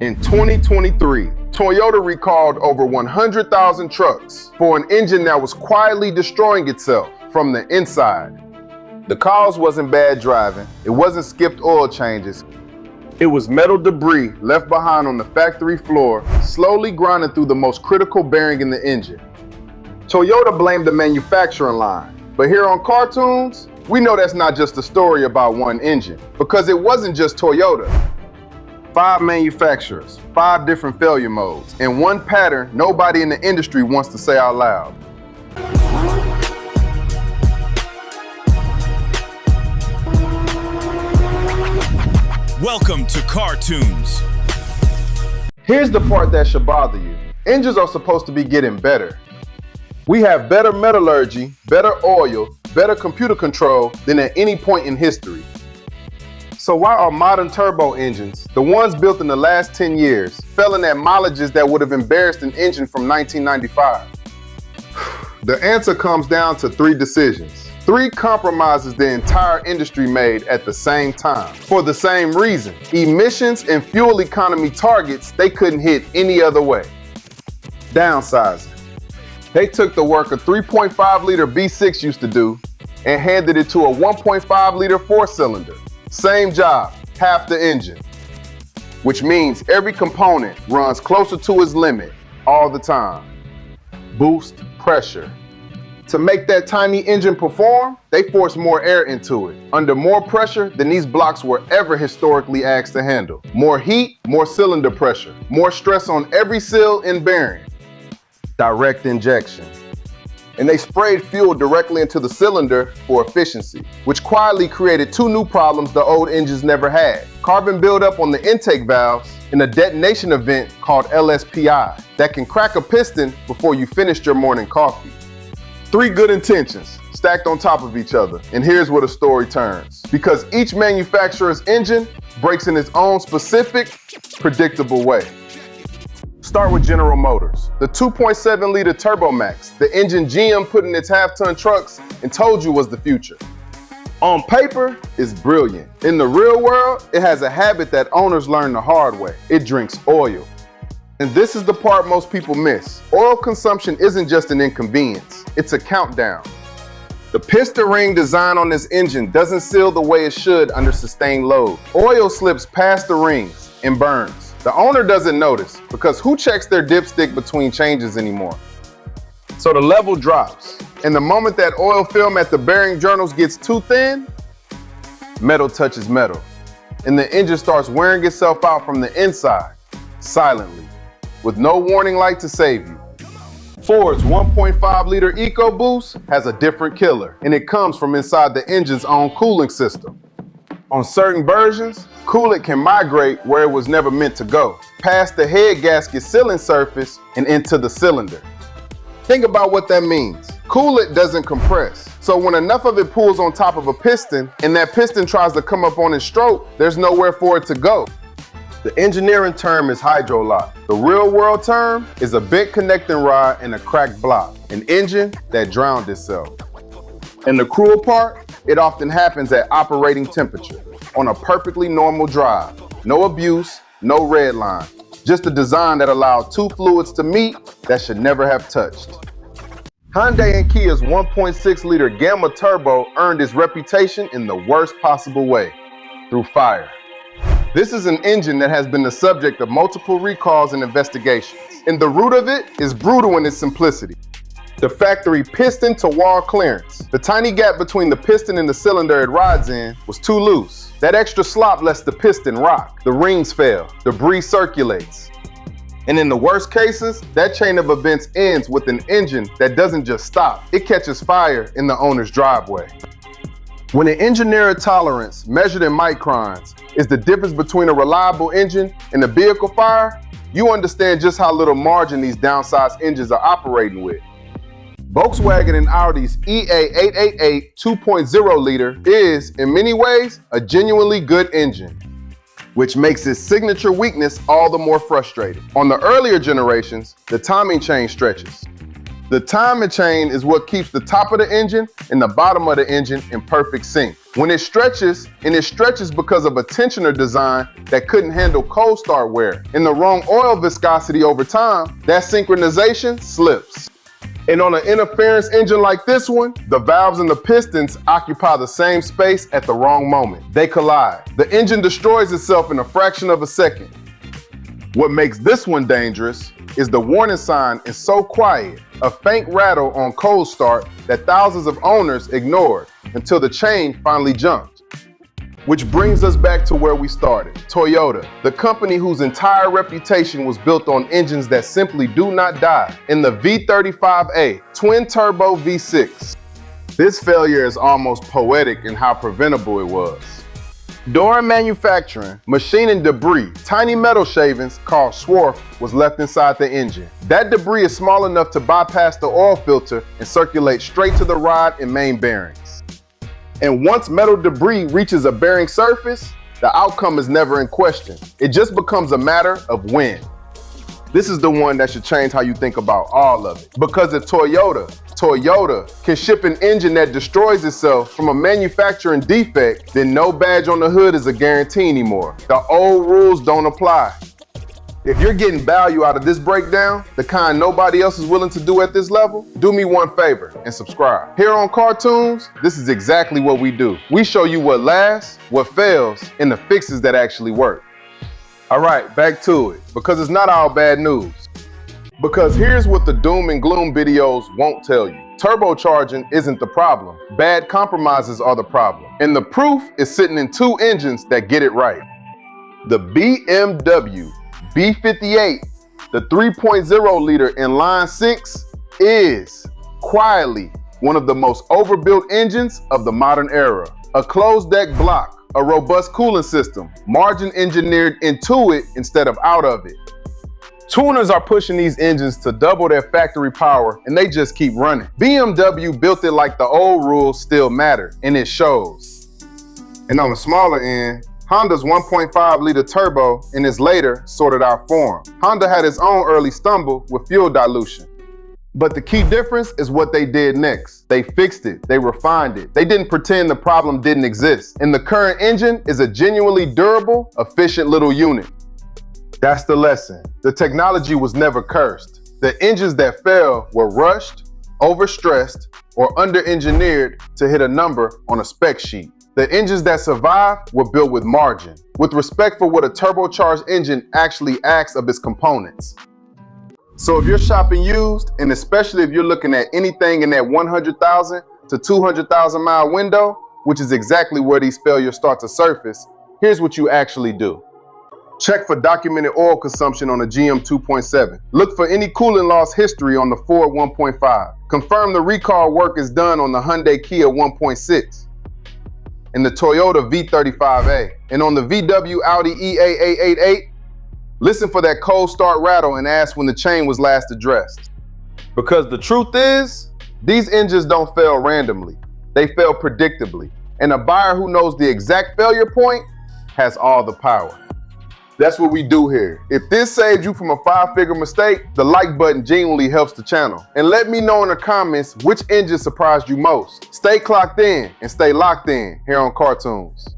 In 2023, Toyota recalled over 100,000 trucks for an engine that was quietly destroying itself from the inside. The cause wasn't bad driving, it wasn't skipped oil changes, it was metal debris left behind on the factory floor, slowly grinding through the most critical bearing in the engine. Toyota blamed the manufacturing line, but here on Cartoons, we know that's not just a story about one engine, because it wasn't just Toyota. 5 manufacturers, 5 different failure modes, and one pattern nobody in the industry wants to say out loud. Welcome to Cartoons. Here's the part that should bother you. Engines are supposed to be getting better. We have better metallurgy, better oil, better computer control than at any point in history. So why are modern turbo engines, the ones built in the last 10 years, failing at mileages that would have embarrassed an engine from 1995? The answer comes down to 3 decisions. 3 compromises the entire industry made at the same time, for the same reason. Emissions and fuel economy targets they couldn't hit any other way. Downsizing. They took the work a 3.5-liter V6 used to do and handed it to a 1.5-liter 4-cylinder. Same job, half the engine. Which means every component runs closer to its limit all the time. Boost pressure. To make that tiny engine perform, they force more air into it, under more pressure than these blocks were ever historically asked to handle. More heat, more cylinder pressure, more stress on every seal and bearing. Direct injection. And they sprayed fuel directly into the cylinder for efficiency, which quietly created 2 new problems the old engines never had. Carbon buildup on the intake valves and a detonation event called LSPI that can crack a piston before you finished your morning coffee. 3 good intentions stacked on top of each other, and here's where the story turns. Because each manufacturer's engine breaks in its own specific, predictable way. Start with General Motors, the 2.7-liter TurboMax, the engine GM put in its half-ton trucks and told you was the future. On paper, it's brilliant. In the real world, it has a habit that owners learn the hard way. It drinks oil. And this is the part most people miss. Oil consumption isn't just an inconvenience, it's a countdown. The piston ring design on this engine doesn't seal the way it should under sustained load. Oil slips past the rings and burns. The owner doesn't notice, because who checks their dipstick between changes anymore? So the level drops, and the moment that oil film at the bearing journals gets too thin, metal touches metal, and the engine starts wearing itself out from the inside, silently, with no warning light to save you. Ford's 1.5-liter EcoBoost has a different killer, and it comes from inside the engine's own cooling system. On certain versions, coolant can migrate where it was never meant to go, past the head gasket sealing surface and into the cylinder. Think about what that means. Coolant doesn't compress, so when enough of it pulls on top of a piston and that piston tries to come up on its stroke, there's nowhere for it to go. The engineering term is hydrolock. The real world term is a bent connecting rod and a cracked block, an engine that drowned itself. And the cruel part, it often happens at operating temperature, on a perfectly normal drive. No abuse, no red line. Just a design that allowed 2 fluids to meet that should never have touched. Hyundai and Kia's 1.6-liter Gamma Turbo earned its reputation in the worst possible way, through fire. This is an engine that has been the subject of multiple recalls and investigations, and the root of it is brutal in its simplicity. The factory piston to wall clearance. The tiny gap between the piston and the cylinder it rides in was too loose. That extra slop lets the piston rock. The rings fail. Debris circulates. And in the worst cases, that chain of events ends with an engine that doesn't just stop. It catches fire in the owner's driveway. When an engineer tolerance, measured in microns, is the difference between a reliable engine and a vehicle fire, you understand just how little margin these downsized engines are operating with. Volkswagen and Audi's EA888 2.0-liter is, in many ways, a genuinely good engine, which makes its signature weakness all the more frustrating. On the earlier generations, the timing chain stretches. The timing chain is what keeps the top of the engine and the bottom of the engine in perfect sync. When it stretches, and it stretches because of a tensioner design that couldn't handle cold start wear, and the wrong oil viscosity over time, that synchronization slips. And on an interference engine like this one, the valves and the pistons occupy the same space at the wrong moment. They collide. The engine destroys itself in a fraction of a second. What makes this one dangerous is the warning sign is so quiet, a faint rattle on cold start that thousands of owners ignored until the chain finally jumped. Which brings us back to where we started. Toyota, the company whose entire reputation was built on engines that simply do not die, in the V35A, twin-turbo V6. This failure is almost poetic in how preventable it was. During manufacturing, machining debris, tiny metal shavings called Swarf, was left inside the engine. That debris is small enough to bypass the oil filter and circulate straight to the rod and main bearings. And once metal debris reaches a bearing surface, the outcome is never in question. It just becomes a matter of when. This is the one that should change how you think about all of it. Because if Toyota can ship an engine that destroys itself from a manufacturing defect, then no badge on the hood is a guarantee anymore. The old rules don't apply. If you're getting value out of this breakdown, the kind nobody else is willing to do at this level, do me one favor and subscribe. Here on Cartoons, this is exactly what we do. We show you what lasts, what fails, and the fixes that actually work. All right, back to it, because it's not all bad news. Because here's what the doom and gloom videos won't tell you. Turbocharging isn't the problem. Bad compromises are the problem. And the proof is sitting in two engines that get it right. The BMW B58, the 3.0 liter in line 6, is quietly one of the most overbuilt engines of the modern era. A closed deck block, a robust cooling system, margin engineered into it instead of out of it. Tuners are pushing these engines to double their factory power, and they just keep running. BMW built it like the old rules still matter, and it shows. And on the smaller end, Honda's 1.5 liter turbo in its later sorted out form. Honda had its own early stumble with fuel dilution. But the key difference is what they did next. They fixed it, they refined it. They didn't pretend the problem didn't exist. And the current engine is a genuinely durable, efficient little unit. That's the lesson. The technology was never cursed. The engines that fell were rushed, overstressed, or under-engineered to hit a number on a spec sheet. The engines that survived were built with margin, with respect for what a turbocharged engine actually asks of its components. So if you're shopping used, and especially if you're looking at anything in that 100,000 to 200,000 mile window, which is exactly where these failures start to surface, here's what you actually do. Check for documented oil consumption on the GM 2.7. Look for any coolant loss history on the Ford 1.5. Confirm the recall work is done on the Hyundai Kia 1.6 and the Toyota V35A. And on the VW Audi EA888, listen for that cold start rattle and ask when the chain was last addressed. Because the truth is, these engines don't fail randomly. They fail predictably. And a buyer who knows the exact failure point has all the power. That's what we do here. If this saved you from a 5-figure mistake, the like button genuinely helps the channel. And let me know in the comments which engine surprised you most. Stay clocked in and stay locked in here on Cartoons.